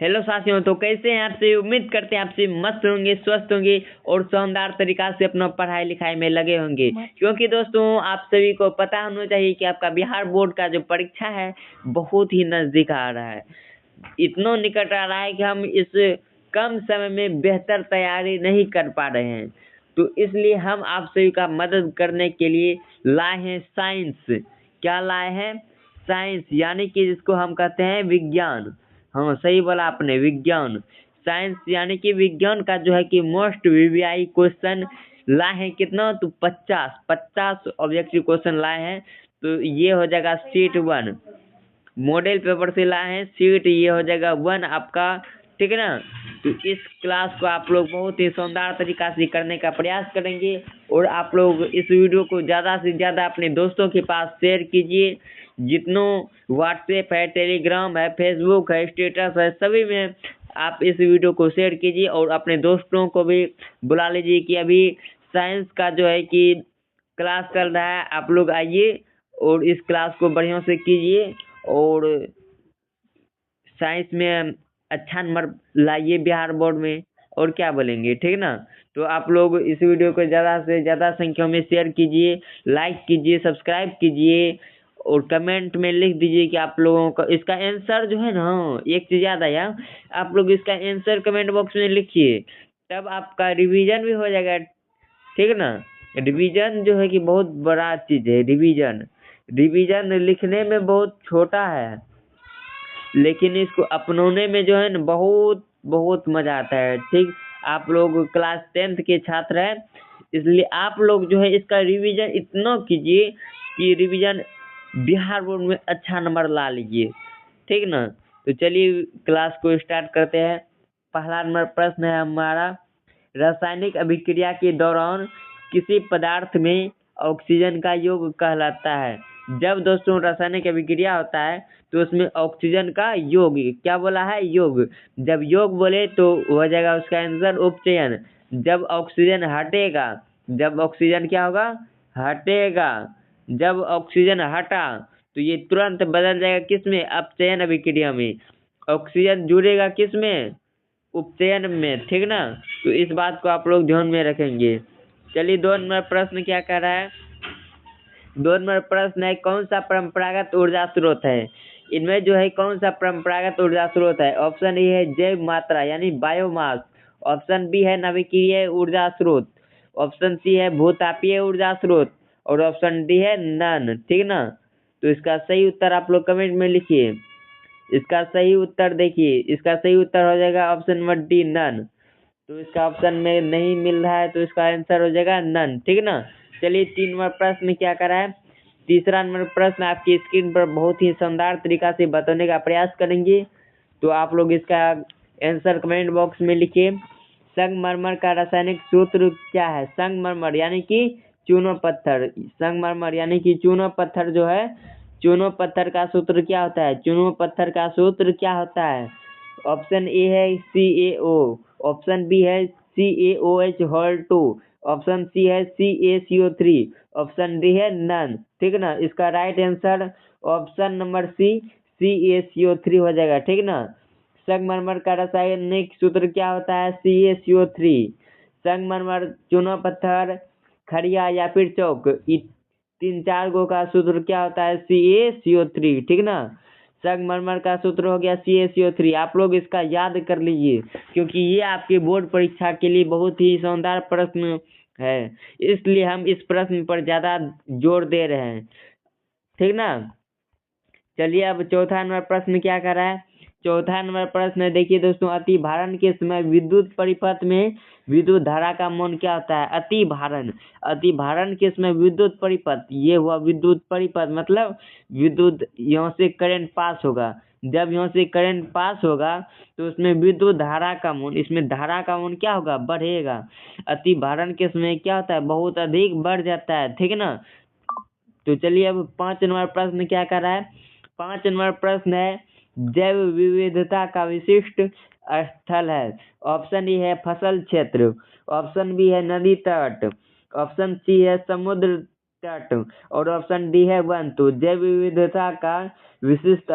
Hello साथियों, तो कैसे हैं आपसे? उम्मीद करते हैं आपसे मस्त होंगे, स्वस्थ होंगे और शानदार तरीका से अपना पढ़ाई लिखाई में लगे होंगे। क्योंकि दोस्तों आप सभी को पता होना चाहिए कि आपका बिहार बोर्ड का जो परीक्षा है बहुत ही नज़दीक आ रहा है। इतना निकट आ रहा है कि हम इस कम समय में बेहतर तैयारी नहीं कर पा रहे हैं। तो इसलिए हम आप सभी का मदद करने के लिए लाए हैं साइंस। क्या लाए हैं? साइंस, यानी कि जिसको हम कहते हैं विज्ञान। हाँ, सही बोला आपने, विज्ञान। साइंस यानी कि विज्ञान का जो है कि मोस्ट वीवीआई क्वेश्चन लाए हैं। कितना? तो 50 ऑब्जेक्टिव क्वेश्चन लाए हैं। तो ये हो जाएगा सीट 1। मॉडल पेपर से लाए हैं सीट, ये हो जाएगा 1 आपका। ठीक है ना? तो इस क्लास को आप लोग बहुत ही शानदार तरीका से करने का प्रयास करेंगे और आप लोग इस वीडियो को ज़्यादा से ज़्यादा अपने दोस्तों के पास शेयर कीजिए। जितनों व्हाट्सएप है, टेलीग्राम है, फेसबुक है, स्टेटस है, सभी में आप इस वीडियो को शेयर कीजिए और अपने दोस्तों को भी बुला लीजिए कि अभी साइंस का जो है कि क्लास चल रहा है, आप लोग आइए और इस क्लास को बढ़िया से कीजिए और साइंस में अच्छा नंबर लाइए बिहार बोर्ड में। और क्या बोलेंगे? ठीक ना? तो आप लोग इस वीडियो को ज़्यादा से ज़्यादा संख्या में शेयर कीजिए, लाइक कीजिए, सब्सक्राइब कीजिए और कमेंट में लिख दीजिए कि आप लोगों का इसका आंसर जो है ना, एक चीज़ याद आया, आप लोग इसका आंसर कमेंट बॉक्स में लिखिए, तब आपका रिवीजन भी हो जाएगा। ठीक है ना? रिवीजन जो है कि बहुत बड़ा चीज़ है। रिवीजन लिखने में बहुत छोटा है, लेकिन इसको अपनाने में जो है ना बहुत बहुत मज़ा आता है। ठीक, आप लोग क्लास 10th के छात्र हैं, इसलिए आप लोग जो है इसका रिवीजन इतना कीजिए कि रिवीजन बिहार बोर्ड में अच्छा नंबर ला लीजिए। ठीक ना? तो चलिए क्लास को स्टार्ट करते हैं। पहला नंबर प्रश्न है हमारा, रासायनिक अभिक्रिया के दौरान किसी पदार्थ में ऑक्सीजन का योग कहलाता है। जब दोस्तों रासायनिक अभिक्रिया होता है तो उसमें ऑक्सीजन का योग, क्या बोला है? योग। जब योग बोले तो हो जाएगा उसका आंसर उपचयन। जब ऑक्सीजन हटेगा, जब ऑक्सीजन क्या होगा? हटेगा। जब ऑक्सीजन हटा तो ये तुरंत बदल जाएगा किस में? अपचयन अभिक्रिया में। ऑक्सीजन जुड़ेगा किस में? उपचयन में। ठीक ना? तो इस बात को आप लोग ध्यान में रखेंगे। चलिए 2 नंबर प्रश्न क्या कह रहा है? 2 नंबर प्रश्न है, कौन सा परंपरागत ऊर्जा स्रोत है? इनमें जो है कौन सा परंपरागत ऊर्जा स्रोत है? ऑप्शन ए है जैव मात्रा यानी बायोमास, ऑप्शन बी है नवीकरणीय ऊर्जा स्रोत, ऑप्शन सी है भूतापीय ऊर्जा स्रोत और ऑप्शन डी है नन। ठीक ना? तो इसका सही उत्तर आप लोग कमेंट में लिखिए। इसका सही उत्तर देखिए, इसका सही उत्तर हो जाएगा ऑप्शन नंबर डी, नन। तो इसका ऑप्शन में नहीं मिल रहा है तो इसका आंसर हो जाएगा नन। ठीक है ना? चलिए 3 नंबर प्रश्न क्या करा है? तीसरा नंबर प्रश्न आपकी स्क्रीन पर बहुत ही शानदार तरीका से बताने का प्रयास करेंगे, तो आप लोग इसका आंसर कमेंट बॉक्स में लिखिए। संगमरमर का रासायनिक सूत्र क्या है? संगमरमर यानी कि चूना पत्थर। संगमरमर यानी कि चूना पत्थर जो है, चूना पत्थर का सूत्र क्या होता है? चूना पत्थर का सूत्र क्या होता है? ऑप्शन ए है CaO, ऑप्शन बी है CaOH होल 2, ऑप्शन सी है CaCO3, ऑप्शन डी है नन। ठीक ना? इसका right answer option number C, CaCO3 हो जाएगा। ठीक ना? संगमरमर का रासायनिक सूत्र क्या होता है? CaCO3। संगमरमर, चूना पत्थर, खड़िया या फिर चौक, 3-4 गो का सूत्र क्या होता है? CaCO3। ठीक ना? संगमरमर का सूत्र हो गया CaCO3। आप लोग इसका याद कर लीजिए क्योंकि ये आपके बोर्ड परीक्षा के लिए बहुत ही शानदार प्रश्न है, इसलिए हम इस प्रश्न पर ज़्यादा जोर दे रहे हैं। ठीक ना? चलिए अब चौथा नंबर प्रश्न क्या कर रहा है? चौथा नंबर प्रश्न देखिए दोस्तों, अति भारण के समय विद्युत परिपथ में विद्युत धारा का मान क्या होता है? अति भारण, अति भारण के समय विद्युत परिपथ, ये हुआ विद्युत परिपथ मतलब विद्युत यहाँ से करंट पास होगा। जब यहाँ से करंट पास होगा तो उसमें विद्युत धारा का मान, इसमें धारा का मान क्या होगा? बढ़ेगा। अति भारण के समय क्या होता है? बहुत अधिक बढ़ जाता है। ठीक है ना? तो चलिए अब 5 नंबर प्रश्न क्या कर रहा है? 5 नंबर प्रश्न है, जैव विविधता का विशिष्ट स्थल है। ऑप्शन ए है फसल क्षेत्र, ऑप्शन बी है नदी तट, ऑप्शन सी है समुद्र तट और ऑप्शन डी है वन। तो जैव विविधता का विशिष्ट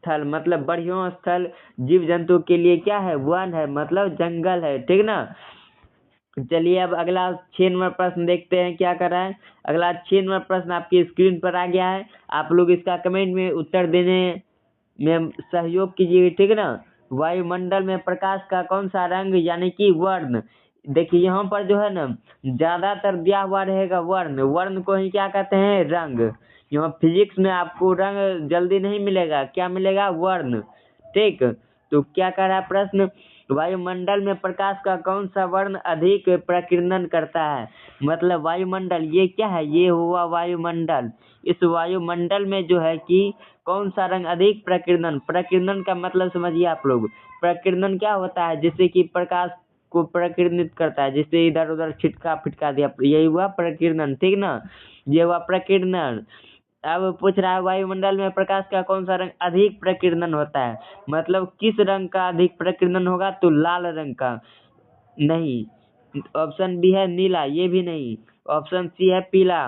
स्थल मतलब बढ़िया स्थल जीव जंतु के लिए क्या है? वन है, मतलब जंगल है, ठीक ना। चलिए अब अगला 6 नंबर प्रश्न देखते हैं क्या कर रहा है। अगला 6 नंबर प्रश्न आपकी स्क्रीन पर आ गया है। आप लोग इसका कमेंट में उत्तर देने में सहयोग कीजिए, ठीक ना। वायुमंडल में प्रकाश का कौन सा रंग यानी कि वर्ण? देखिए यहाँ पर जो है ना ज्यादातर दिया हुआ रहेगा वर्ण। वर्ण को ही क्या कहते हैं? रंग। यहाँ फिजिक्स में आपको रंग जल्दी नहीं मिलेगा, क्या मिलेगा? वर्ण, ठीक। तो क्या कह रहा है प्रश्न? वायुमंडल में प्रकाश का कौन सा वर्ण अधिक प्रकीर्णन करता है? मतलब वायुमंडल ये क्या है? ये हुआ वायुमंडल। इस वायुमंडल में जो है कि कौन सा रंग अधिक प्रकीर्णन? प्रकीर्णन का मतलब समझिए आप लोग। प्रकीर्णन क्या होता है? जिससे कि प्रकाश को प्रकीर्णित करता है, जिससे इधर उधर छिटका फिटका दिया, यही हुआ प्रकीर्णन, ठीक ना। ये हुआ प्रकीर्णन। अब पूछ रहा है वायुमंडल में प्रकाश का कौन सा रंग अधिक प्रकीर्णन होता है? मतलब किस रंग का अधिक प्रकीर्णन होगा? तो लाल रंग का नहीं। ऑप्शन बी है नीला, ये भी नहीं। ऑप्शन सी है पीला,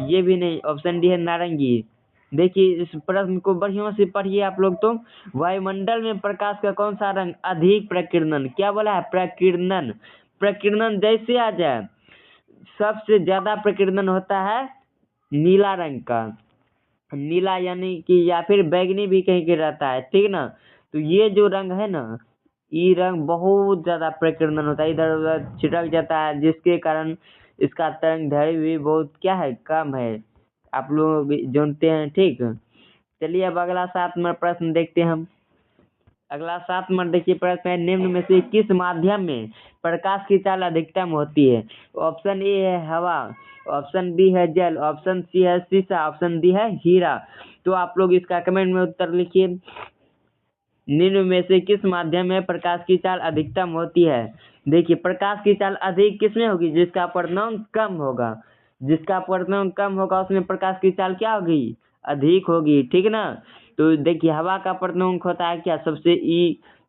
ये भी नहीं। ऑप्शन डी है नारंगी। देखिए इस प्रश्न को बढ़िया से पढ़िए आप लोग। तो वायुमंडल में प्रकाश का कौन सा रंग अधिक प्रकीर्णन, क्या बोला है? प्रकीर्णन। प्रकीर्णन जैसे आ जाए, सबसे ज्यादा प्रकीर्णन होता है नीला रंग का। नीला यानी कि या फिर बैगनी भी कहीं के रहता है, ठीक ना। तो ये जो रंग है ना, ये रंग बहुत ज्यादा प्रकीर्णन होता है, इधर उधर छिटक जाता है, जिसके कारण इसका तरंग दैर्घ्य भी बहुत क्या है? कम है। आप लोग भी जानते हैं, ठीक। चलिए अब अगला 7 नंबर प्रश्न देखते हैं हम। अगला 7 नंबर देखिए प्रश्न है, निम्न में से किस माध्यम में प्रकाश की चाल अधिकतम होती है? ऑप्शन ए है हवा, ऑप्शन बी है जल, ऑप्शन सी है शीशा, ऑप्शन डी है हीरा। तो आप लोग इसका कमेंट में उत्तर लिखिए। निम्न में से किस माध्यम में प्रकाश की चाल अधिकतम होती है? देखिए प्रकाश की चाल अधिक किसमें होगी? जिसका अपवर्तनांक कम होगा। जिसका अपवर्तनांक कम होगा उसमें प्रकाश की चाल क्या होगी? अधिक होगी, ठीक ना। तो देखिए हवा का अपवर्तनांक होता है क्या? सबसे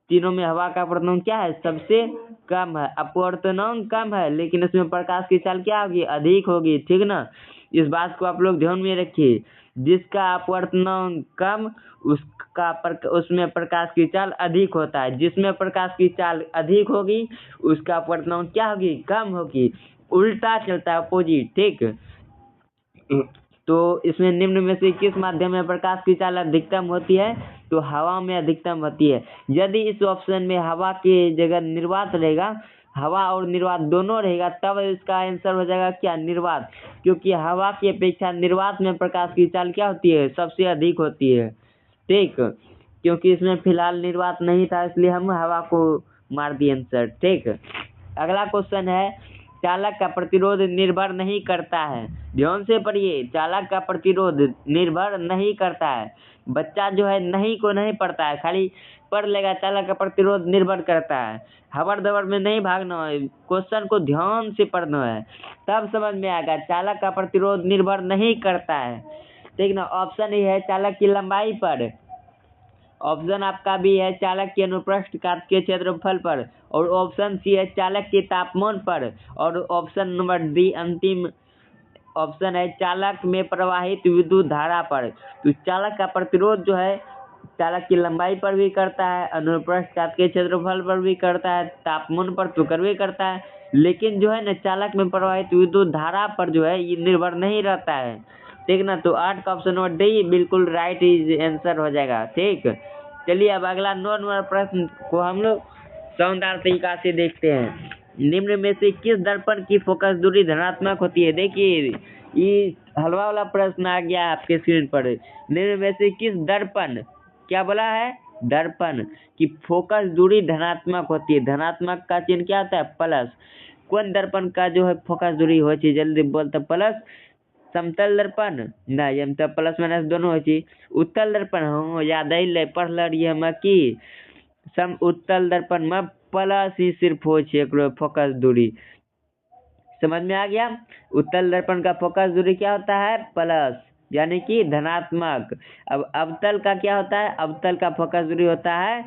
तीनों में हवा का अपवर्तनांक क्या है? सबसे कम है। अपवर्तनांक कम है लेकिन इसमें प्रकाश की चाल क्या होगी? अधिक होगी, ठीक ना। इस बात को आप लोग ध्यान में रखिए। जिसका अपवर्तनांक कम उसमें प्रकाश की चाल अधिक होता है। जिसमें प्रकाश की चाल अधिक होगी उसका अपवर्तनांक क्या होगी? कम होगी। उल्टा चलता है, अपोजिट, ठीक। तो इसमें निम्न में से किस माध्यम में प्रकाश की चाल अधिकतम होती है? तो हवा में अधिकतम होती है। यदि इस ऑप्शन में हवा की जगह निर्वात रहेगा, हवा और निर्वात दोनों रहेगा, तब इसका आंसर हो जाएगा क्या? निर्वात। क्योंकि हवा की अपेक्षा निर्वात में प्रकाश की चाल क्या होती है? सबसे अधिक होती है, ठीक। क्योंकि इसमें फिलहाल निर्वात नहीं था इसलिए हम हवा को मार दिए आंसर, ठीक। अगला क्वेश्चन है, चालक का प्रतिरोध निर्भर नहीं करता है। ध्यान से पढ़िए, चालक का प्रतिरोध निर्भर नहीं करता है। बच्चा जो है नहीं को नहीं पढ़ता है, खाली पढ़ लेगा चालक का प्रतिरोध निर्भर करता है। हबर दबर में नहीं भागना है, क्वेश्चन को ध्यान से पढ़ना है, तब समझ में आएगा। चालक का प्रतिरोध निर्भर नहीं करता है, ठीक ना। ऑप्शन ए है चालक की लंबाई पर, ऑप्शन आपका भी है चालक के अनुप्रस्थ काट के क्षेत्रफल पर, और ऑप्शन सी है चालक के तापमान पर, और ऑप्शन नंबर डी अंतिम ऑप्शन है चालक में प्रवाहित विद्युत धारा पर। तो चालक का प्रतिरोध जो है चालक की लंबाई पर भी करता है, अनुप्रस्थ काट के क्षेत्रफल पर भी करता है, तापमान पर तो करवे करता है, लेकिन जो है ना चालक में प्रवाहित विद्युत धारा पर जो है ये निर्भर नहीं रहता है, ठीक ना। तो 8 का ऑप्शन नंबर डी बिल्कुल राइट इज आंसर हो जाएगा, ठीक। चलिए अब अगला 9 नंबर प्रश्न को हम लोग शानदार तरीका से देखते हैं। निम्न में से किस दर्पण की फोकस दूरी धनात्मक होती है? देखिए ये हलवा वाला प्रश्न आ गया आपके स्क्रीन पर। निम्न में से किस दर्पण, क्या बोला है? दर्पण की फोकस दूरी धनात्मक होती है। धनात्मक का चिन्ह क्या होता है? प्लस। कौन दर्पण का जो है फोकस दूरी हो चाहिए? जल्दी बोलते प्लस। समतल दर्पण नहीं, हम तो प्लस माइनस दोनों हो चाहिए। उत्तल दर्पण हाँ याद है, पढ़ रही हम कि सम उत्तल दर्पण में प्लस ही सिर्फ हो चाहिए फोकस दूरी। समझ में आ गया? उत्तल दर्पण का फोकस दूरी क्या होता है? प्लस, यानी कि धनात्मक। अब अवतल का क्या होता है? अवतल का फोकस दूरी होता है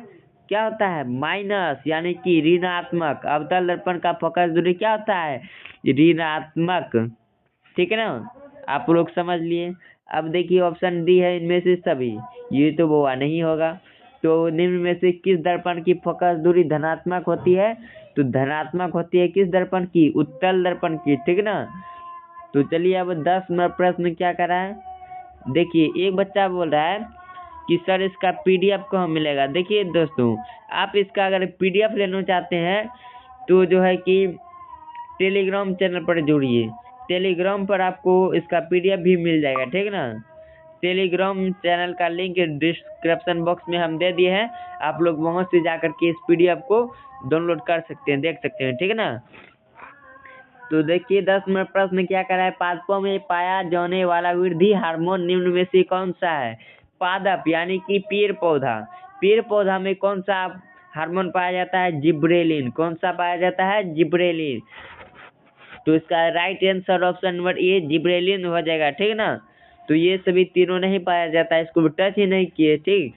क्या होता है? माइनस, यानी कि ऋणात्मक। अवतल दर्पण का फोकस दूरी क्या होता है? ऋणात्मक, ठीक है ना। आप लोग समझ लिए। अब देखिए ऑप्शन डी है इनमें से सभी, ये तो वो नहीं होगा। तो निम्न में से किस दर्पण की फोकस दूरी धनात्मक होती है? तो धनात्मक होती है किस दर्पण की? उत्तल दर्पण की, ठीक ना। तो चलिए अब 10 नंबर प्रश्न क्या करा है, देखिए एक बच्चा बोल रहा है कि सर इसका पीडीएफ कहाँ मिलेगा। देखिए दोस्तों, आप इसका अगर पीडीएफ लेना चाहते हैं तो जो है कि टेलीग्राम चैनल पर जुड़िए, टेलीग्राम पर आपको इसका पीडीएफ भी मिल जाएगा, ठीक ना। टेलीग्राम चैनल का लिंक डिस्क्रिप्शन बॉक्स में हम दे दिए हैं, आप लोग वहां से जाकर के इस पीडीएफ को डाउनलोड कर सकते हैं, देख सकते हैं, ठीक है ना। तो देखिए 10 नंबर प्रश्न क्या कर रहा है, पादपों में पाया जाने वाला वृद्धि हार्मोन निम्न में से कौन सा है? पादप यानी कि पेड़ पौधा, पेड़ पौधा में कौन सा हार्मोन पाया जाता है? जिब्रेलिन। कौन सा पाया जाता है? जिब्रेलिन। तो इसका राइट आंसर ऑप्शन नंबर ए जिब्रेलिन हो जाएगा, ठीक ना। तो ये सभी तीनों नहीं पाया जाता है, इसको टच ही नहीं किए, ठीक।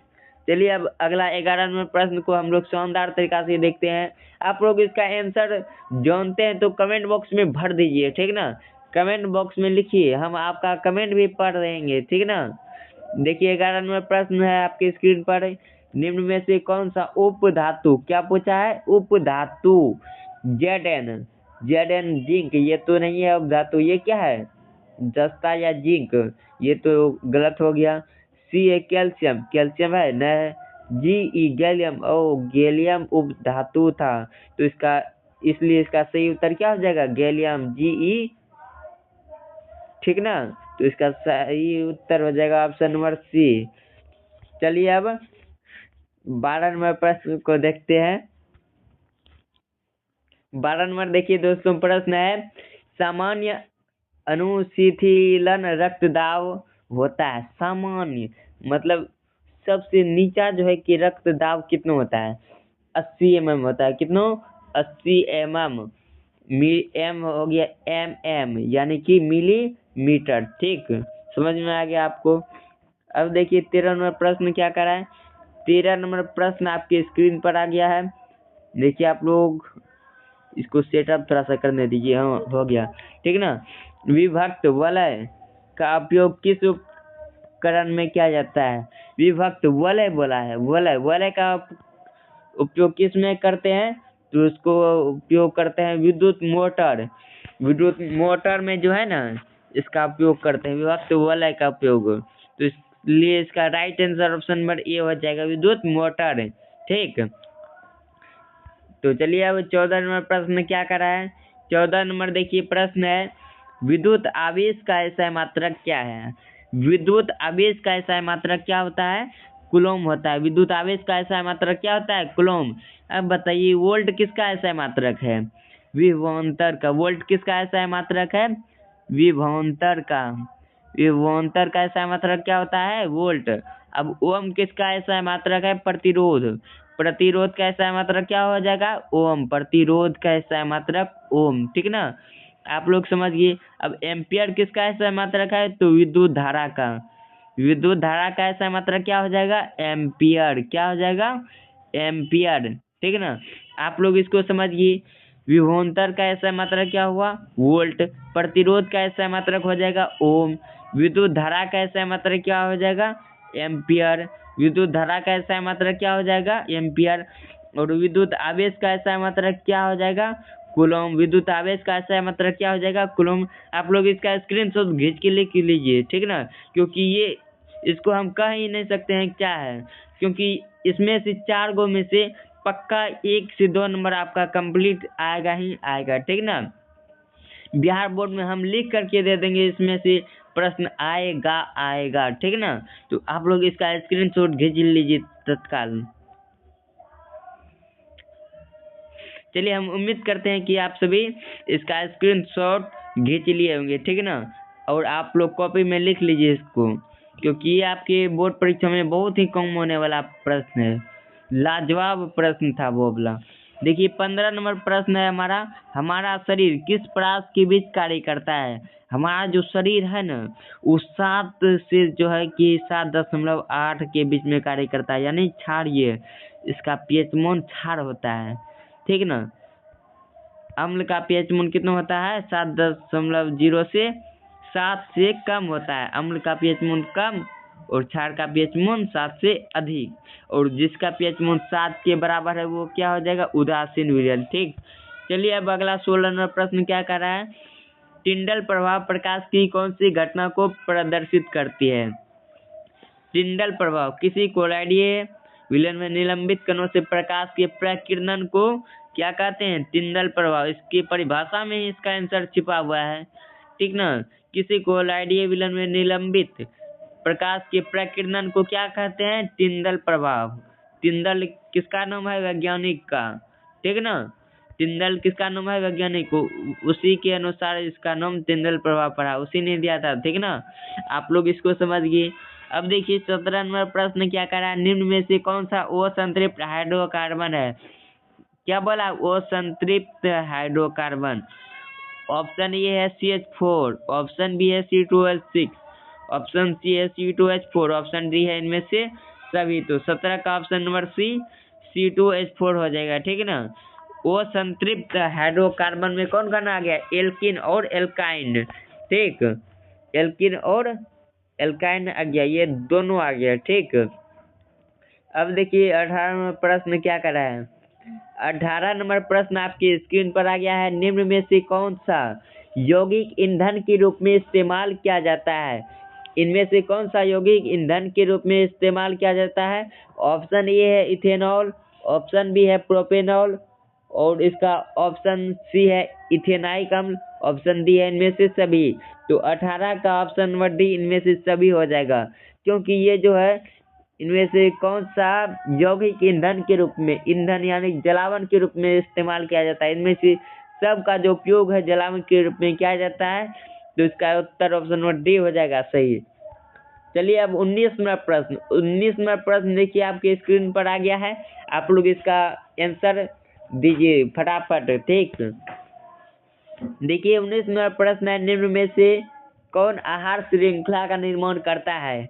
चलिए अब अगला 11 नंबर प्रश्न को हम लोग शानदार तरीका से देखते हैं। आप लोग इसका आंसर जानते हैं तो कमेंट बॉक्स में भर दीजिए, ठीक ना। कमेंट बॉक्स में लिखिए, हम आपका कमेंट भी पढ़ देंगे, ठीक ना। देखिए 11 नंबर प्रश्न है आपकी स्क्रीन पर, निम्न में से कौन सा उप धातु, क्या पूछा है? उप धातु Zn, Zn जिंक, ये तो नहीं है उप धातु, ये क्या है? जस्ता या जिंक, ये तो गलत हो गया। सी है कैल्शियम, कैल्शियम है न। जी ई गैलियम, ओ गैलियम उप धातु था, तो इसका इसलिए इसका सही उत्तर क्या हो जाएगा? गैलियम, जी ई, ठीक ना। तो इसका सही उत्तर हो जाएगा ऑप्शन नंबर सी। चलिए अब 12 नंबर प्रश्न को देखते हैं। 12 नंबर देखिए दोस्तों, प्रश्न है सामान्य अनुशीतलन रक्तदाब होता है। सामान्य मतलब सबसे नीचा जो है कि रक्तदाब कितना होता है? 80 mm होता है। कितना? 80 mm। एम हो गया mm, यानी कि मिलीमीटर, ठीक। समझ में आ गया आपको। अब देखिए 13 नंबर प्रश्न क्या कर रहा है। 13 नंबर प्रश्न आपकी स्क्रीन पर आ गया है। देखिए आप लोग इसको सेटअप थोड़ा सा करने दीजिए। हाँ हो गया, ठीक ना। विभक्त वलय का उपयोग किस उपकरण में किया जाता है? विभक्त वलय बोला है, वलय, वलय का उपयोग किस में करते हैं? तो उसको उपयोग करते हैं विद्युत मोटर, विद्युत मोटर में जो है ना इसका उपयोग करते हैं विभक्त वलय का उपयोग। तो इसलिए इसका राइट आंसर ऑप्शन नंबर ए हो जाएगा, विद्युत मोटर, ठीक। तो चलिए अब 14 नंबर प्रश्न क्या कर रहा है। 14 नंबर देखिए प्रश्न है विद्युत आवेश का एसआई मात्रक क्या है? विद्युत आवेश का एसआई मात्रक क्या होता है? कूलम होता है। विद्युत आवेश का एसआई मात्रक क्या होता है? कूलम। अब बताइए वोल्ट किसका एसआई मात्रक है? विभवांतर का। वोल्ट किसका एसआई मात्रक है? विभवांतर का। विभवांतर का एसआई मात्रक क्या होता है? वोल्ट। अब ओम किसका एसआई मात्रक है? प्रतिरोध। प्रतिरोध का एसआई मात्रक क्या हो जाएगा? ओम। प्रतिरोध का एसआई मात्रक ओम, ठीक ना। आप लोग समझ गए। अब एम्पियर किसका एसआई मात्रक है? तो विद्युत धारा का। विद्युत धारा का एसआई मात्रक क्या हो जाएगा? एम्पियर। क्या हो जाएगा? एम्पियर, ठीक ना। आप लोग इसको समझिए। विभवांतर का एसआई मात्रक क्या हुआ? वोल्ट। प्रतिरोध का एसआई मात्रक हो जाएगा ओम। विद्युत धारा का एसआई मात्रक क्या हो जाएगा? एम्पियर। विद्युत धारा का एसआई मात्रक क्या हो जाएगा? एम्पियर। और विद्युत आवेश का एसआई मात्रक क्या हो जाएगा? कूलम। विद्युत आवेश का एसआई मात्रक क्या हो जाएगा? कूलम। आप लोग इसका स्क्रीनशॉट खींच के लिख लीजिए, ठीक ना। क्योंकि ये इसको हम कह ही नहीं सकते हैं क्या है, क्योंकि इसमें से 4 गो में से पक्का 1 से 2 नंबर आपका कंप्लीट आएगा ही आएगा, ठीक ना। बिहार बोर्ड में हम लिख करके दे देंगे इसमें से प्रश्न आएगा आएगा, ठीक ना। तो आप लोग इसका स्क्रीनशॉट खींच लीजिए तत्काल। चलिए हम उम्मीद करते हैं कि आप सभी इसका स्क्रीनशॉट खींच लिए होंगे, ठीक ना। और आप लोग कॉपी में लिख लीजिए इसको, क्योंकि ये आपके बोर्ड परीक्षा में बहुत ही कम होने वाला प्रश्न है। लाजवाब प्रश्न था वो वाला। देखिए 15 नंबर प्रश्न है हमारा, हमारा शरीर किस परास के बीच कार्य करता है? हमारा जो शरीर है ना वो 7 से जो है कि 7.8 के बीच में कार्य करता है, यानी क्षारीय। इसका पीएच मान क्षार होता है, ठीक ना। अम्ल का पीएच मान कितना होता है? 7.0 से 7 से कम होता है। अम्ल का पीएच मूल्य कम और क्षार का पीएच मूल्य 7 से अधिक, और जिसका पीएच मूल्य 7 के बराबर है वो क्या हो जाएगा, उदासीन विलयन। ठीक, चलिए अब अगला 16 नंबर प्रश्न क्या कर रहा है, टिंडल प्रभाव प्रकाश की कौन सी घटना को प्रदर्शित करती है। टिंडल प्रभाव किसी कोलाइडीय विलयन में निलंबित कणों से प्रकाश के प्रकीर्णन को क्या कहते हैं, टिंडल प्रभाव। इसकी परिभाषा में ही इसका आंसर छिपा हुआ है, ठीक ना। किसी कोलाइडीय विलयन में निलंबित प्रकाश के प्रकीर्णन को क्या कहते हैं, टिंडल प्रभाव। टिंडल किसका नाम है, वैज्ञानिक का, ठीक ना। टिंडल किसका नाम है, वैज्ञानिक को, उसी के अनुसार इसका नाम टिंडल प्रभाव पड़ा, उसी ने दिया था, ठीक ना। आप लोग इसको समझ गए। अब देखिए 17 नंबर प्रश्न क्या कर रहा है, निम्न में से कौन सा ओ संतृप्त हाइड्रोकार्बन है। क्या बोला, ओ संतृप्त हाइड्रोकार्बन। ऑप्शन ए है CH4, ऑप्शन बी है C2H6, ऑप्शन सी है C2H4, ऑप्शन डी है इनमें से सभी। तो 17 का ऑप्शन नंबर सी C2H4 हो जाएगा, ठीक है ना। वो संतृप्त हाइड्रोकार्बन में कौन कौन आ गया, एल्किन और एल्काइन, ठीक, एल्किन और एल्काइन आ गया, ये दोनों आ गया, ठीक। अब देखिए 18 नंबर प्रश्न क्या कर रहा है, 18 नंबर प्रश्न आपकी स्क्रीन पर आ गया है, निम्न में से कौन सा यौगिक ईंधन के रूप में इस्तेमाल किया जाता है। इनमें से कौन सा यौगिक ईंधन के रूप में इस्तेमाल किया जाता है। ऑप्शन ए है इथेनॉल, ऑप्शन बी है प्रोपेनॉल, और इसका ऑप्शन सी है इथेनाइक अम्ल, ऑप्शन डी है इनमें से सभी। तो 18 का ऑप्शन नंबर डी इनमें से सभी हो जाएगा, क्योंकि ये जो है इनमें से कौन सा यौगिक ईंधन के रूप में, ईंधन यानी जलावन के रूप में इस्तेमाल किया जाता है, इनमें से सब का जो उपयोग है जलावन के रूप में किया जाता है। तो इसका उत्तर ऑप्शन नंबर डी हो जाएगा सही। चलिए अब 19 नंबर प्रश्न, 19 नंबर प्रश्न देखिए आपके स्क्रीन पर आ गया है, आप लोग इसका आंसर दीजिए फटाफट, ठीक। देखिए 19 नंबर प्रश्न है, निम्न में से कौन आहार श्रृंखला का निर्माण करता है।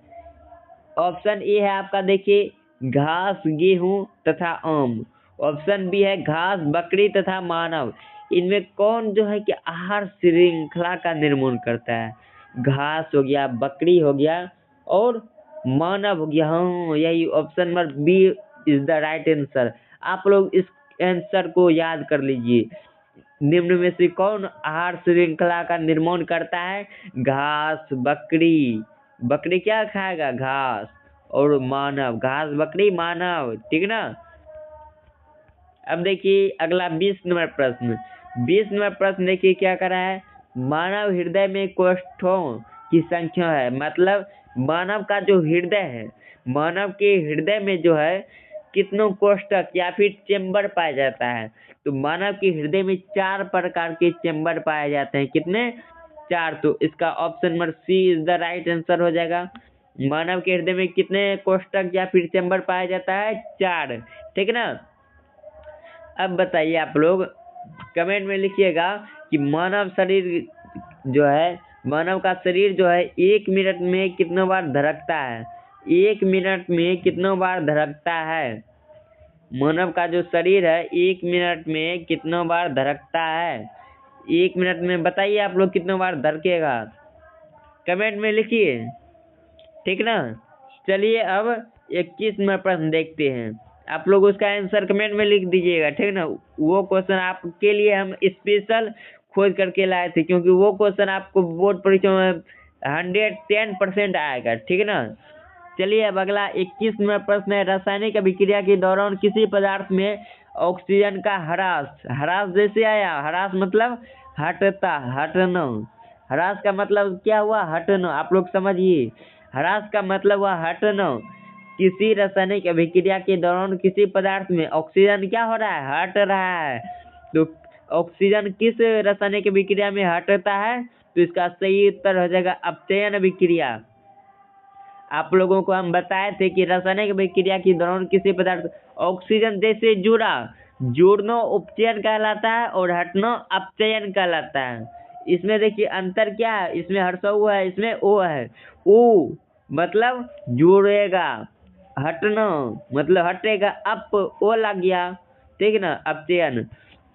ऑप्शन ए है आपका देखिए घास, गेहूं तथा आम, ऑप्शन बी है घास, बकरी तथा मानव। इनमें कौन जो है कि आहार श्रृंखला का निर्माण करता है, घास हो गया, बकरी हो गया और मानव हो गया। हाँ, यही option number B is the right answer. आप लोग इस आंसर को याद कर लीजिए, निम्न में से कौन आहार श्रृंखला का निर्माण करता है, घास, बकरी, बकरी क्या खाएगा, घास, और मानव, घास, बकरी, मानव, ठीक ना। अब देखिए अगला 20 नंबर प्रश्न, 20 नंबर प्रश्न देखिए क्या कर रहा है, मानव हृदय में कोष्ठों की संख्या है, मतलब मानव का जो हृदय है, मानव के हृदय में जो है कितनों कोष्ठक या फिर चेम्बर पाया जाता है। तो मानव के हृदय में 4 प्रकार के चेम्बर पाए जाते हैं, कितने, 4। तो इसका option number C is the right answer हो जाएगा। मानव के हृदय में कितने कोष्ठक या फिर चेम्बर पाया जाता है, 4, ठीक ना। अब बताइए आप लोग कमेंट में लिखिएगा कि मानव शरीर जो है, मानव का शरीर जो है 1 मिनट में कितने बार धड़कता है, 1 मिनट में कितने बार धड़कता है। मानव का जो शरीर है 1 मिनट में कितने बार धड़कता है, 1 मिनट में बताइए आप लोग कितने बार धड़केगा, कमेंट में लिखिए, ठीक ना। चलिए अब 21 नंबर प्रश्न देखते हैं, आप लोग उसका आंसर कमेंट में लिख दीजिएगा, ठीक ना। वो क्वेश्चन आपके लिए हम स्पेशल खोज करके लाए थे, क्योंकि वो क्वेश्चन आपको बोर्ड परीक्षा में 110% आएगा, ठीक ना। चलिए अब अगला 21 नंबर प्रश्न है, रासायनिक अभिक्रिया के दौरान किसी पदार्थ में ऑक्सीजन का ह्रास, ह्रास जैसे आया, ह्रास मतलब हटता, हटना, ह्रास का मतलब क्या हुआ, हटना, आप लोग समझिए, ह्रास का मतलब हुआ हटना। किसी रासायनिक अभिक्रिया के दौरान किसी पदार्थ में ऑक्सीजन क्या हो रहा है, हट रहा है। तो ऑक्सीजन किस रासायनिक अभिक्रिया में हटता है, तो इसका सही उत्तर हो जाएगा अपचयन अभिक्रिया। आप लोगों को हम बताए थे कि रासायनिक अभिक्रिया के दौरान किसी पदार्थ ऑक्सीजन जैसे जुड़ा, जोड़ना उपचयन कहलाता है और हटना अपचयन कहलाता है। इसमें देखिए अंतर क्या है, इसमें हर्षऊ है, इसमें ओ है। ओ मतलब जोड़ेगा, हटना मतलब हटेगा, अप ओ लग गया, ठीक ना, अपचयन।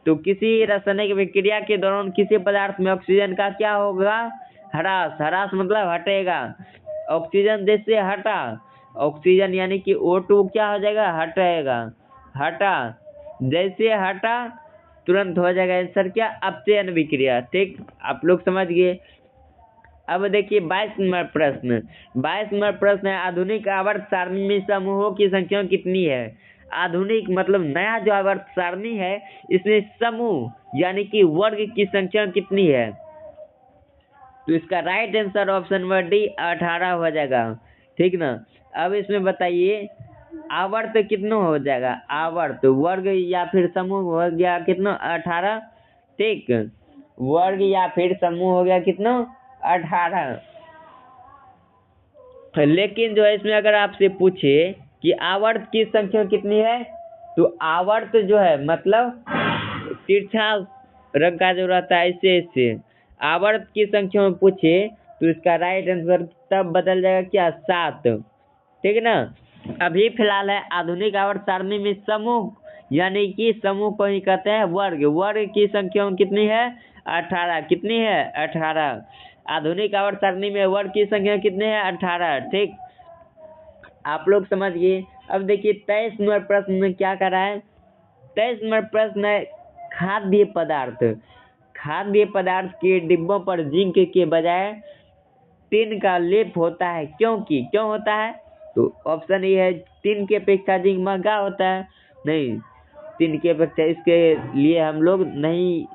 तो किसी रासायनिक अभिक्रिया के दौरान किसी पदार्थ में ऑक्सीजन का क्या होगा, ह्रास, ह्रास मतलब हटेगा। ऑक्सीजन जैसे हटा, ऑक्सीजन यानी कि O2 क्या हो जाएगा, हटेगा, हटा, जैसे हटा तुरंत हो जाएगा आंसर क्या, अपचयन विक्रिया। ठीक, आप लोग समझ गए। अब देखिए 22 नंबर प्रश्न। 22 नंबर प्रश्न है, आधुनिक आवर्त सारणी में समूहों की संख्या कितनी है। आधुनिक मतलब नया जो आवर्त सारणी है, इसमें समूह यानी कि वर्ग की संख्या कितनी है। तो इसका right answer option number D 18 हो जाएगा। ठीक ना। अब इसमें बताइए आवर्त कितना हो जाएगा, आवर्त वर्ग या फिर समूह हो गया कितना, 18। ठीक, वर्ग या फिर समूह हो गया कितना, 18। लेकिन जो है इसमें अगर आपसे पूछे कि आवर्त की संख्या कितनी है, तो आवर्त जो है मतलब तिरछा रंग का जो रहता है इससे आवर्त की संख्या में पूछे तो इसका राइट आंसर तब बदल जाएगा क्या, 7। ठीक है ना। अभी फिलहाल है आधुनिक आवर्त सारणी में समूह यानी कि समूह को ही कहते हैं वर्ग, वर्ग की संख्या कितनी है, 18। कितनी है, 18। आधुनिक आवर्त सारणी में वर्ग की संख्या कितनी है, 18। ठीक, आप लोग समझ गए। अब देखिए 23 नंबर प्रश्न में क्या कर रहा है। 23 नंबर प्रश्न है खाद्य पदार्थ। खाद्य पदार्थ के डिब्बों पर जिंक के बजाय टिन का लेप होता है, क्यों होता है। तो ऑप्शन ए है टिन की अपेक्षा जिंक महंगा होता है, नहीं, टिन की अपेक्षा, इसके लिए हम लोग नहीं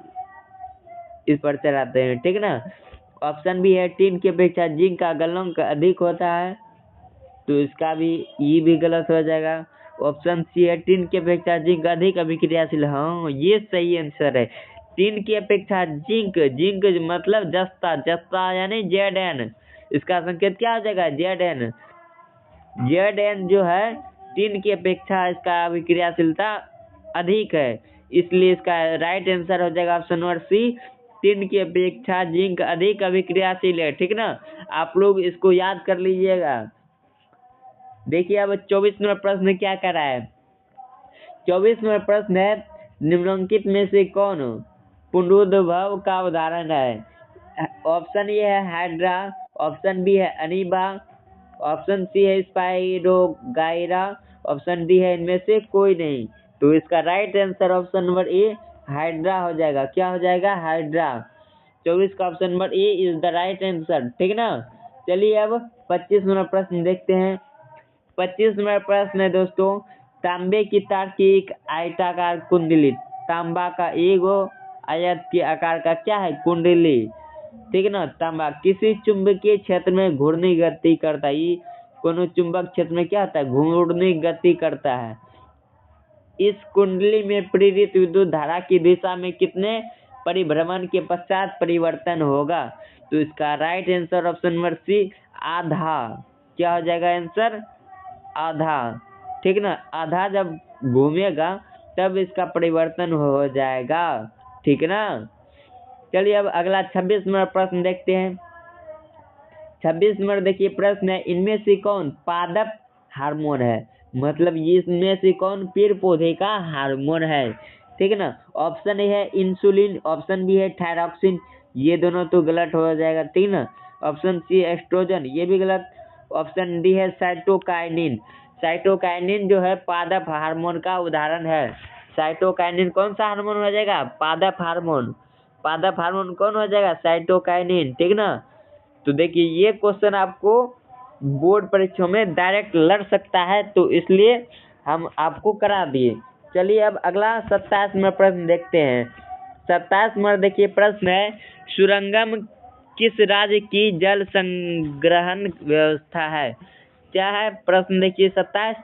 इस पर चलाते हैं। ठीक ना। ऑप्शन बी है टिन की अपेक्षा जिंक का गलनांक अधिक होता है, तो इसका भी ये भी गलत हो जाएगा। ऑप्शन सी है टिन की अपेक्षा जिंक अधिक अभिक्रियाशील, हाँ ये सही आंसर है। टिन की अपेक्षा जिंक, जिंक मतलब जस्ता, जस्ता यानी Zn, इसका संकेत क्या हो जाएगा, Zn। Zn जो है टिन की अपेक्षा इसका अभिक्रियाशीलता अधिक है, इसलिए इसका राइट आंसर हो जाएगा ऑप्शन नंबर सी, टिन की अपेक्षा जिंक अधिक अभिक्रियाशील है। ठीक ना, आप लोग इसको याद कर लीजिएगा। देखिए अब 24 नंबर प्रश्न क्या कर रहा है। 24 नंबर प्रश्न है निम्नलिखित में से कौन पुनरुद्भव का उदाहरण है। ऑप्शन ए है हाइड्रा, ऑप्शन बी है अनीबा, ऑप्शन सी है स्पाइरोगाइरा, ऑप्शन डी है इनमें से कोई नहीं। तो इसका राइट आंसर ऑप्शन नंबर ए हाइड्रा हो जाएगा। क्या हो जाएगा, हाइड्रा। 24 का option number A is the right answer. ठीक ना। चलिए अब 25 नंबर प्रश्न देखते हैं। 25 नंबर प्रश्न है दोस्तों, तांबे की तार की एक आयताकार कुंडली, तांबा का एगो आयत के आकार का क्या है, कुंडली। ठीक है ना। तांबा किसी चुंबकीय क्षेत्र में घूर्णी गति करता है, कोनो चुंबक क्षेत्र में क्या होता है, घूर्णी गति करता है। इस कुंडली में प्रेरित विद्युत धारा की दिशा में कितने परिभ्रमण के पश्चात परिवर्तन होगा। तो इसका right answer option number C आधा। क्या हो जाएगा आंसर, आधा। ठीक ना, आधा जब घूमेगा तब इसका परिवर्तन हो जाएगा। ठीक ना। चलिए अब अगला 26 नंबर प्रश्न देखते हैं। 26 नंबर देखिए प्रश्न है, इनमें से कौन पादप हार्मोन है, मतलब इसमें से कौन पेड़ पौधे का हार्मोन है। ठीक है ना। ऑप्शन ए है इंसुलिन, ऑप्शन बी है थायरॉक्सिन, ये दोनों तो गलत हो जाएगा। ठीक ना। ऑप्शन सी एस्ट्रोजन, ये भी गलत। ऑप्शन डी है साइटोकाइनिन, साइटोकाइनिन जो है पादप हार्मोन का उदाहरण है। साइटोकाइनिन कौन सा हार्मोन हो जाएगा, पादप हार्मोन। पादप हार्मोन कौन हो जाएगा, साइटोकाइनिन। ठीक ना। तो देखिए ये क्वेश्चन आपको बोर्ड परीक्षा में डायरेक्ट लड़ सकता है, तो इसलिए हम आपको करा दिए। चलिए अब अगला 27 नंबर प्रश्न देखते हैं। 27 नंबर देखिए प्रश्न है, सुरंगम किस राज्य की जल संग्रहण व्यवस्था है। क्या है प्रश्न देखिए 27,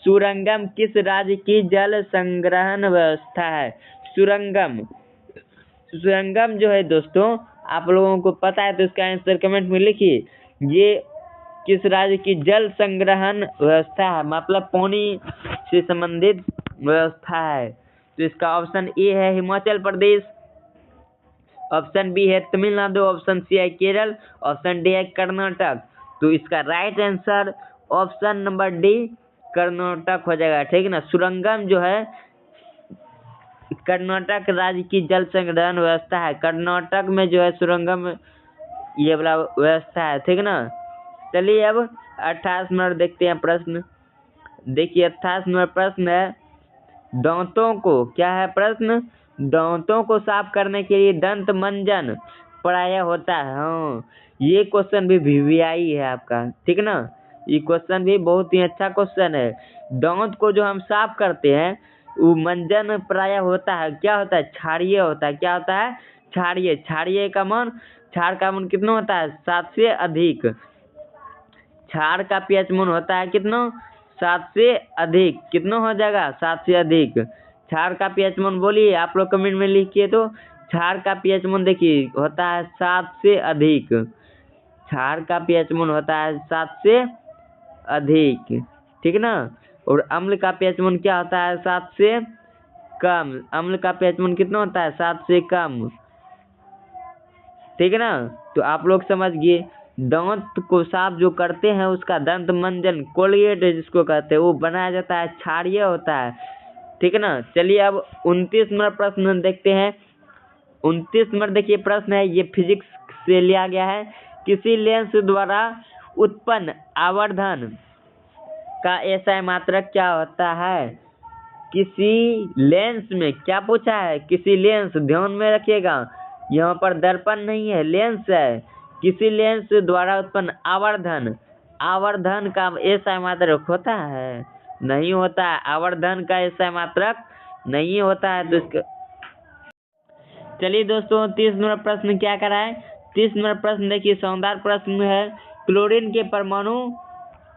सुरंगम किस राज्य की जल संग्रहण व्यवस्था है। सुरंगम, सुरंगम जो है दोस्तों आप लोगों को पता है तो इसका आंसर कमेंट में लिखिए। ये किस राज्य की जल संग्रहण व्यवस्था है, मतलब पानी से संबंधित व्यवस्था है। तो इसका ऑप्शन ए है हिमाचल प्रदेश, ऑप्शन बी है तमिलनाडु, ऑप्शन सी है केरल, ऑप्शन डी है कर्नाटक। तो इसका right answer option number D Karnataka हो जाएगा। ठीक है ना। सुरंगम जो है कर्नाटक राज्य की जल संग्रहण व्यवस्था है। कर्नाटक में जो है सुरंगम ये वाला व्यवस्था है, ठीक ना। चलिए अब 28 नंबर देखते हैं प्रश्न। देखिए 28 नंबर प्रश्न है, दांतों को, क्या है प्रश्न, दांतों को साफ करने के लिए दंत मंजन प्रायः होता है। हाँ, ये क्वेश्चन भी वीवीआई है आपका, ठीक ना। ये क्वेश्चन भी बहुत ही अच्छा क्वेश्चन है। दांत को जो हम साफ करते हैं वो मंजन प्रायः होता है, क्या होता है, क्षारीय होता है। क्या होता है, क्षारीय। क्षारीय का मान, क्षार का मान कितना होता है, 7 से अधिक। क्षार का पीएच मान होता है कितना, 7 से अधिक। कितना हो जाएगा, 7 से अधिक। क्षार का पीएच मान बोलिए, आप लोग कमेंट में लिखिए। तो क्षार का पीएच मान देखिए होता है 7 से अधिक। क्षार का पीएच मान होता है 7 से अधिक, ठीक ना। और अम्ल का पीएच मान क्या होता है, 7 से कम। अम्ल का पीएच मान कितना होता है, 7 से कम, ठीक है ना। तो आप लोग समझ गए, दांत को साफ जो करते हैं उसका दंत मंजन, कोलगेट जिसको कहते हैं, वो बनाया जाता है, क्षारीय होता है, ठीक है ना। चलिए अब 29 नंबर प्रश्न देखते हैं। 29 नंबर देखिए प्रश्न है, ये फिजिक्स से लिया गया है। किसी लेंस द्वारा उत्पन्न आवर्धन का एसआई मात्रक क्या होता है। किसी लेंस में, क्या पूछा है, किसी लेंस, ध्यान में रखिएगा, यहाँ पर दर्पण नहीं है, लेंस है। किसी लेंस द्वारा उत्पन्न आवर्धन, आवर्धन का एसआई मात्रक होता है, नहीं होता है। आवर्धन का एसआई मात्रक नहीं होता है। तो इसका चलिए दोस्तों 30 नंबर प्रश्न क्या करा है। 30 नंबर प्रश्न देखिए शानदार प्रश्न है। क्लोरीन के परमाणु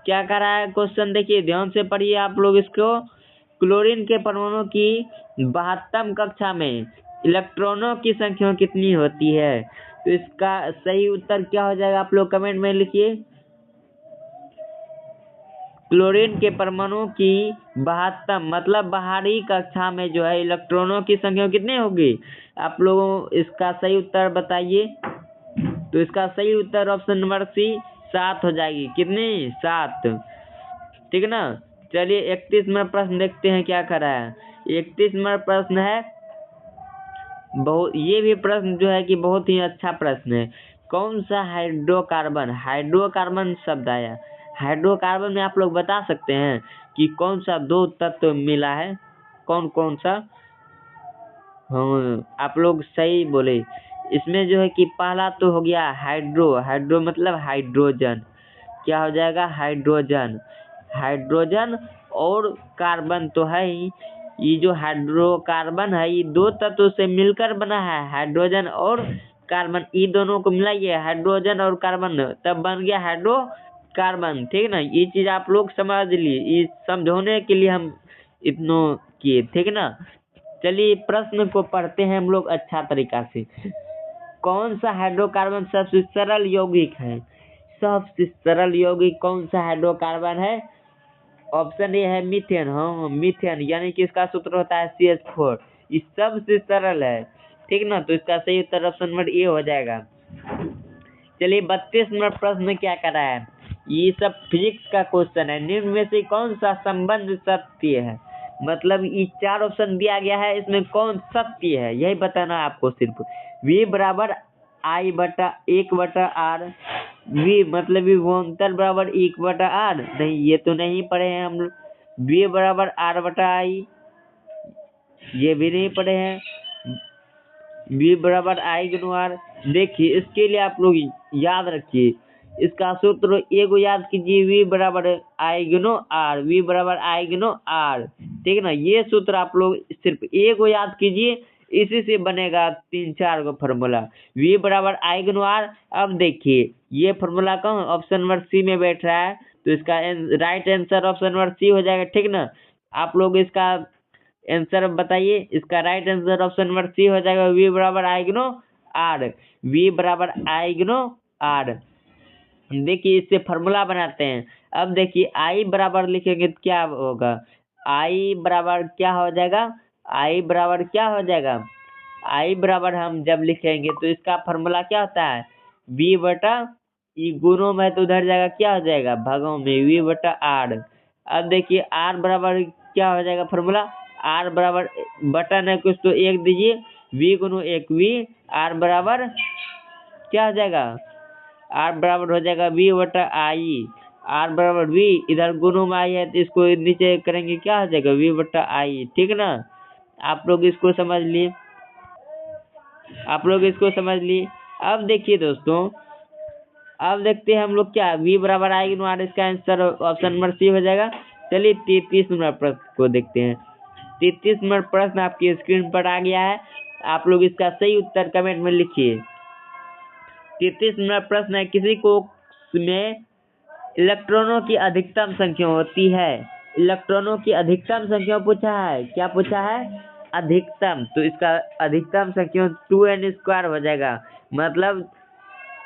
क्या करा है, क्वेश्चन देखिए ध्यान से पढ़िए आप लोग इसको। क्लोरीन के परमाणु की 72 कक्षा में इलेक्ट्रॉनों की संख्या कितनी होती है। तो इसका सही उत्तर क्या हो जाएगा, आप लोग कमेंट में लिखिए। क्लोरीन के परमाणु की 72 मतलब बाहरी कक्षा में जो है इलेक्ट्रॉनों की संख्या कितनी होगी, आप लोगों इसका सही उत्तर बताइए। तो इसका सही उत्तर ऑप्शन नंबर सी 7 हो जाएगी। कितनी, 7, ठीक है ना। चलिए 31 नंबर प्रश्न देखते हैं क्या करा है। 31 नंबर प्रश्न है, बहुत, ये भी प्रश्न जो है कि बहुत ही अच्छा प्रश्न है। कौन सा हाइड्रोकार्बन, हाइड्रोकार्बन शब्द आया, हाइड्रोकार्बन में आप लोग बता सकते हैं कि कौन सा 2 तत्व मिला है, कौन कौन सा। हाँ आप लोग सही बोले। इसमें जो है कि पहला तो हो गया हाइड्रो, हाइड्रो मतलब हाइड्रोजन, क्या हो जाएगा, हाइड्रोजन। हाइड्रोजन और कार्बन तो है ही, ये जो हाइड्रोकार्बन है ये 2 तत्वों से मिलकर बना है, हाइड्रोजन और कार्बन। ये दोनों को मिलाइए, हाइड्रोजन और कार्बन, तब बन गया हाइड्रोकार्बन, ठीक ना। ये चीज आप लोग समझ लिए, ये समझाने के लिए हम इतनों किए, ठीक ना। चलिए प्रश्न को पढ़ते हैं हम लोग अच्छा तरीका से। कौन सा हाइड्रोकार्बन सबसे सरल यौगिक है, सबसे सरल यौगिक कौन सा हाइड्रोकार्बन है। ऑप्शन ए है मीथेन। हाँ मीथेन, यानी कि इसका सूत्र होता है CH4, ये सबसे सरल है, ठीक ना। तो इसका सही उत्तर ऑप्शन नंबर ए हो जाएगा। चलिए 32 नंबर प्रश्न क्या कर रहा है, ये सब फिजिक्स का क्वेश्चन है। निम्न में से कौन सा संबंध सत्य है, मतलब ये 4 ऑप्शन दिया गया है, इसमें कौन सत्य है यही बताना है आपको सिर्फ। V बराबर I/1/R, V मतलब विभवांतर बराबर 1/R, नहीं ये तो नहीं पढ़े हैं हम लोग। V बराबर R/I, ये भी नहीं पढ़े हैं। V बराबर I/R, देखिए इसके लिए आप लोग याद रखिए, इसका सूत्र एगो याद कीजिए, V बराबर I/R, V बराबर I/R, ठीक है ना। ये सूत्र आप लोग सिर्फ एगो याद कीजिए, इसी से बनेगा 3-4 गो फार्मूला। V बराबर I/R, अब देखिए ये फार्मूला कौन, ऑप्शन नंबर सी में बैठ रहा है, तो इसका right answer option number C हो जाएगा, ठीक ना। आप लोग इसका आंसर बताइए, इसका right answer option number C हो जाएगा, V बराबर I/R, V बराबर I/R। देखिए इससे फार्मूला बनाते हैं। अब देखिए I बराबर लिखेंगे तो क्या होगा, I बराबर क्या हो जाएगा, I बराबर क्या हो जाएगा, I बराबर हम जब लिखेंगे तो इसका फार्मूला क्या होता है, V बटा, ये गुणों में तो उधर जाएगा, क्या हो जाएगा, भागों में, V बटा R। अब देखिए R बराबर क्या हो जाएगा फार्मूला, R बराबर बटन है कुछ तो 1 दीजिए, V गुनो 1 V, R बराबर क्या हो जाएगा, आर बराबर हो जाएगा वी बटा आई। आर बराबर वी, इधर गुणों में आई है तो इसको नीचे करेंगे, क्या हो जाएगा वी बटा आई। ठीक ना, आप लोग इसको समझ लिए, आप लोग इसको समझ लिए। अब देखिए दोस्तों, अब देखते हैं हम लोग क्या v बराबर आएगी नॉट, इसका आंसर ऑप्शन नंबर सी हो जाएगा। चलिए 33 नंबर प्रश्न को देखते हैं। 33 नंबर प्रश्न आपकी स्क्रीन पर आ गया है, आप लोग इसका सही उत्तर कमेंट में लिखिए। 33 नंबर प्रश्न है, किसी कोश में इलेक्ट्रॉनों की अधिकतम संख्या होती है। इलेक्ट्रॉनों की अधिकतम संख्या पूछा है, क्या पूछा है, अधिकतम। तो इसका अधिकतम संख्या 2n² हो जाएगा। मतलब